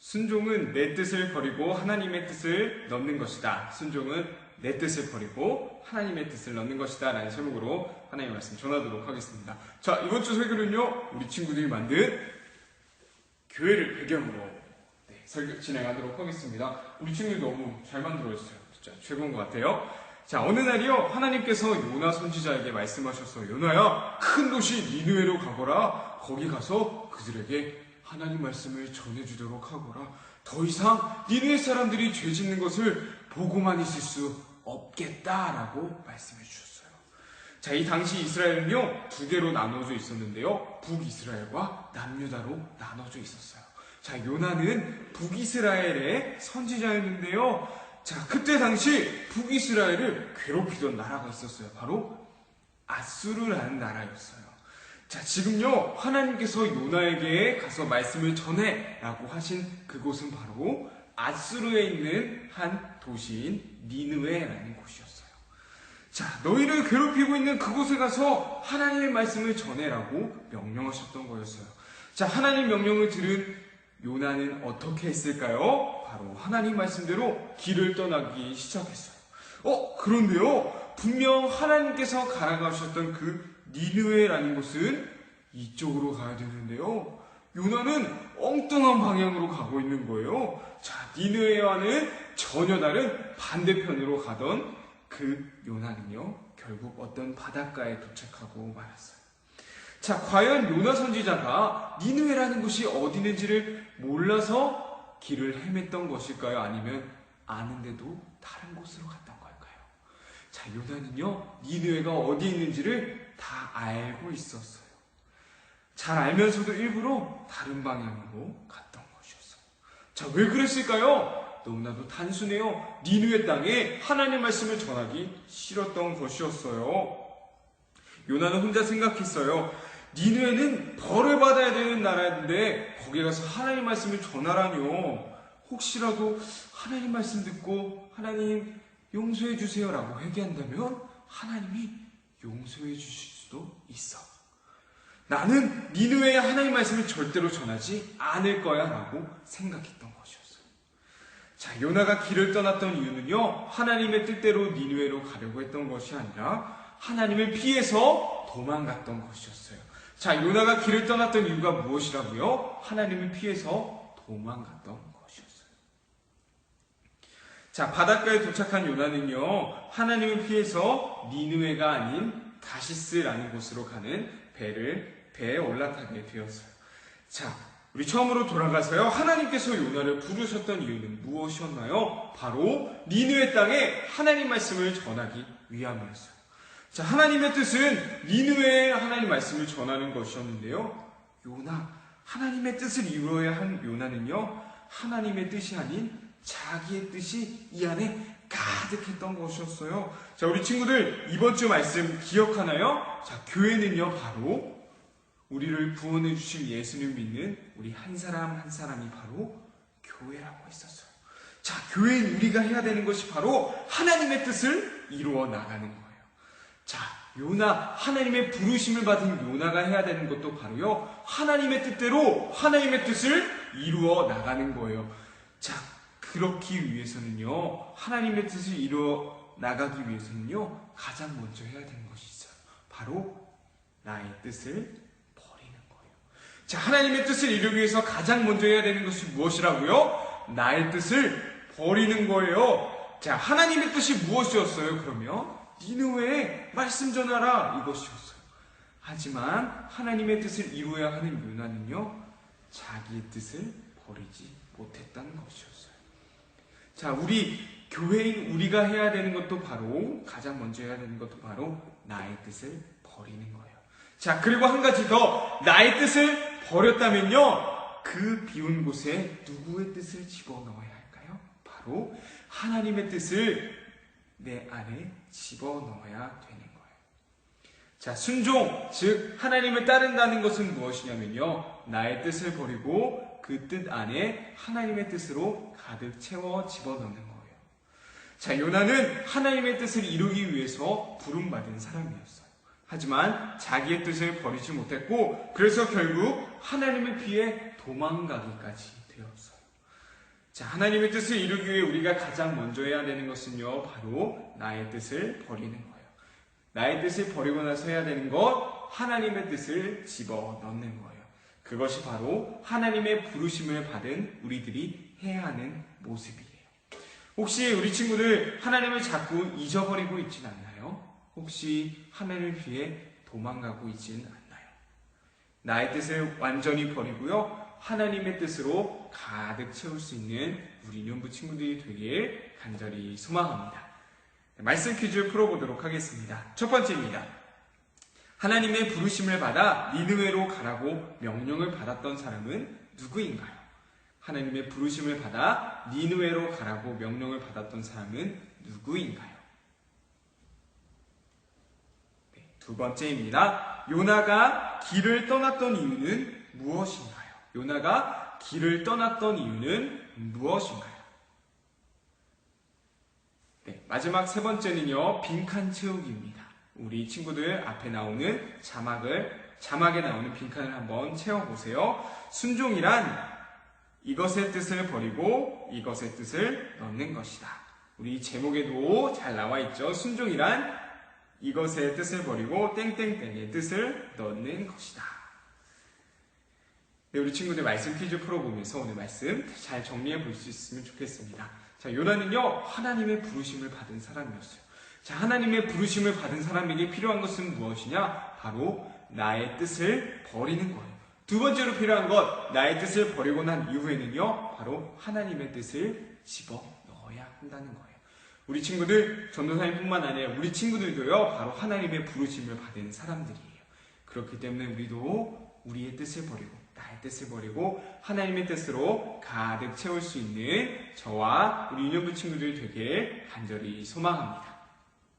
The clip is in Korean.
순종은 내 뜻을 버리고 하나님의 뜻을 넣는 것이다. 순종은 내 뜻을 버리고 하나님의 뜻을 넣는 것이다. 라는 제목으로 하나님의 말씀 전하도록 하겠습니다. 자, 이번 주 설교는요, 우리 친구들이 만든 교회를 배경으로 설교 진행하도록 하겠습니다. 우리 친구들 너무 잘 만들어주세요. 진짜 최고인 것 같아요. 자, 어느 날이요, 하나님께서 요나 선지자에게 말씀하셨어요. 요나야, 큰 도시 니느웨로 가거라. 거기 가서 그들에게 하나님 말씀을 전해주도록 하거라. 더 이상 니느웨 사람들이 죄 짓는 것을 보고만 있을 수 없겠다라고 말씀해 주셨어요. 자, 이 당시 이스라엘은요, 두 개로 나눠져 있었는데요, 북이스라엘과 남유다로 나눠져 있었어요. 자, 요나는 북이스라엘의 선지자였는데요, 자, 그때 당시 북이스라엘을 괴롭히던 나라가 있었어요. 바로 아수르라는 나라였어요. 자, 지금요, 하나님께서 요나에게 가서 말씀을 전해 라고 하신 그곳은 바로 아수르에 있는 한 도시인 니느웨라는 곳이었어요. 자, 너희를 괴롭히고 있는 그곳에 가서 하나님의 말씀을 전해라고 명령하셨던 거였어요. 자, 하나님 명령을 들은 요나는 어떻게 했을까요? 바로 하나님 말씀대로 길을 떠나기 시작했어요. 그런데요, 분명 하나님께서 가라가셨던 그 니느웨라는 곳은 이쪽으로 가야 되는데요, 요나는 엉뚱한 방향으로 가고 있는 거예요. 자, 니느웨와는 전혀 다른 반대편으로 가던 그 요나는요, 결국 어떤 바닷가에 도착하고 말았어요. 자, 과연 요나 선지자가 니느웨라는 곳이 어디 있는지를 몰라서 길을 헤맸던 것일까요? 아니면 아는데도 다른 곳으로 갔던 걸까요? 자, 요나는요, 니느웨가 어디 있는지를 다 알고 있었어요. 잘 알면서도 일부러 다른 방향으로 갔던 것이었어요. 자, 왜 그랬을까요? 너무나도 단순해요. 니느웨 땅에 하나님 말씀을 전하기 싫었던 것이었어요. 요나는 혼자 생각했어요. 니느웨는 벌을 받아야 되는 나라인데 거기에 가서 하나님 말씀을 전하라뇨. 혹시라도 하나님 말씀 듣고 하나님 용서해 주세요 라고 회개한다면 하나님이 용서해 주실 수도 있어. 나는 니느웨에 하나님 말씀을 절대로 전하지 않을 거야 라고 생각했던 것이었어요. 자, 요나가 길을 떠났던 이유는요, 하나님의 뜻대로 니느웨로 가려고 했던 것이 아니라 하나님을 피해서 도망갔던 것이었어요. 자, 요나가 길을 떠났던 이유가 무엇이라고요? 하나님을 피해서 도망갔던 것이었어요. 자, 바닷가에 도착한 요나는요, 하나님을 피해서 니느웨가 아닌 다시스라는 곳으로 가는 배에 올라타게 되었어요. 자, 우리 처음으로 돌아가서요, 하나님께서 요나를 부르셨던 이유는 무엇이었나요? 바로 니느웨 땅에 하나님 말씀을 전하기 위함이었어요. 자, 하나님의 뜻은 니느웨에 하나님 말씀을 전하는 것이었는데요, 요나, 하나님의 뜻을 이루어야 한 요나는요, 하나님의 뜻이 아닌 자기의 뜻이 이 안에 가득했던 것이었어요. 자, 우리 친구들 이번 주 말씀 기억하나요? 자, 교회는요, 바로 우리를 구원해 주실 예수를 믿는 우리 한 사람 한 사람이 바로 교회라고 했었어요. 자, 교회인 우리가 해야 되는 것이 바로 하나님의 뜻을 이루어 나가는 거예요. 자, 요나, 하나님의 부르심을 받은 요나가 해야 되는 것도 바로요, 하나님의 뜻대로 하나님의 뜻을 이루어 나가는 거예요. 자, 그렇기 위해서는요, 하나님의 뜻을 이루어 나가기 위해서는요, 가장 먼저 해야 되는 것이 있어요. 바로 나의 뜻을 버리는 거예요. 자, 하나님의 뜻을 이루기 위해서 가장 먼저 해야 되는 것이 무엇이라고요? 나의 뜻을 버리는 거예요. 자, 하나님의 뜻이 무엇이었어요? 그러면 니느웨에 말씀 전하라, 이것이었어요. 하지만 하나님의 뜻을 이루어야 하는 요나는요, 자기의 뜻을 버리지 못했다는 것이었어요. 자, 우리 교회인 우리가 해야 되는 것도 바로, 가장 먼저 해야 되는 것도 바로 나의 뜻을 버리는 거예요. 자, 그리고 한 가지 더, 나의 뜻을 버렸다면요, 그 비운 곳에 누구의 뜻을 집어넣어야 할까요? 바로 하나님의 뜻을 내 안에 집어넣어야 되는 거예요. 자, 순종, 즉 하나님을 따른다는 것은 무엇이냐면요, 나의 뜻을 버리고 그 뜻 안에 하나님의 뜻으로 가득 채워 집어넣는 거예요. 자, 요나는 하나님의 뜻을 이루기 위해서 부름받은 사람이었어요. 하지만 자기의 뜻을 버리지 못했고, 그래서 결국 하나님을 피해 도망가기까지 되었어요. 자, 하나님의 뜻을 이루기 위해 우리가 가장 먼저 해야 되는 것은요, 바로 나의 뜻을 버리는 거예요. 나의 뜻을 버리고 나서 해야 되는 것, 하나님의 뜻을 집어넣는 거예요. 그것이 바로 하나님의 부르심을 받은 우리들이 해야 하는 모습이에요. 혹시 우리 친구들 하나님을 자꾸 잊어버리고 있진 않나요? 혹시 하나님을 위해 도망가고 있진 않나요? 나의 뜻을 완전히 버리고요, 하나님의 뜻으로 가득 채울 수 있는 우리 인연부 친구들이 되길 간절히 소망합니다. 말씀 퀴즈 풀어보도록 하겠습니다. 첫 번째입니다. 하나님의 부르심을 받아 니느웨로 가라고 명령을 받았던 사람은 누구인가요? 하나님의 부르심을 받아 니느웨로 가라고 명령을 받았던 사람은 누구인가요? 네, 두 번째입니다. 요나가 길을 떠났던 이유는 무엇인가요? 요나가 길을 떠났던 이유는 무엇인가요? 네, 마지막 세 번째는요, 빈칸 채우기입니다. 우리 친구들 앞에 나오는 자막에 나오는 빈칸을 한번 채워보세요. 순종이란 이것의 뜻을 버리고 이것의 뜻을 넣는 것이다. 우리 제목에도 잘 나와 있죠. 순종이란 이것의 뜻을 버리고 땡땡땡의 뜻을 넣는 것이다. 네, 우리 친구들 말씀 퀴즈 풀어보면서 오늘 말씀 잘 정리해 볼 수 있으면 좋겠습니다. 자, 요나는요, 하나님의 부르심을 받은 사람이었어요. 자, 하나님의 부르심을 받은 사람에게 필요한 것은 무엇이냐? 바로 나의 뜻을 버리는 거예요. 두 번째로 필요한 것, 나의 뜻을 버리고 난 이후에는요, 바로 하나님의 뜻을 집어넣어야 한다는 거예요. 우리 친구들, 전도사님뿐만 아니라 우리 친구들도요, 바로 하나님의 부르심을 받은 사람들이에요. 그렇기 때문에 우리도 우리의 뜻을 버리고 나의 뜻을 버리고 하나님의 뜻으로 가득 채울 수 있는 저와 우리 인연부 친구들 되길 간절히 소망합니다.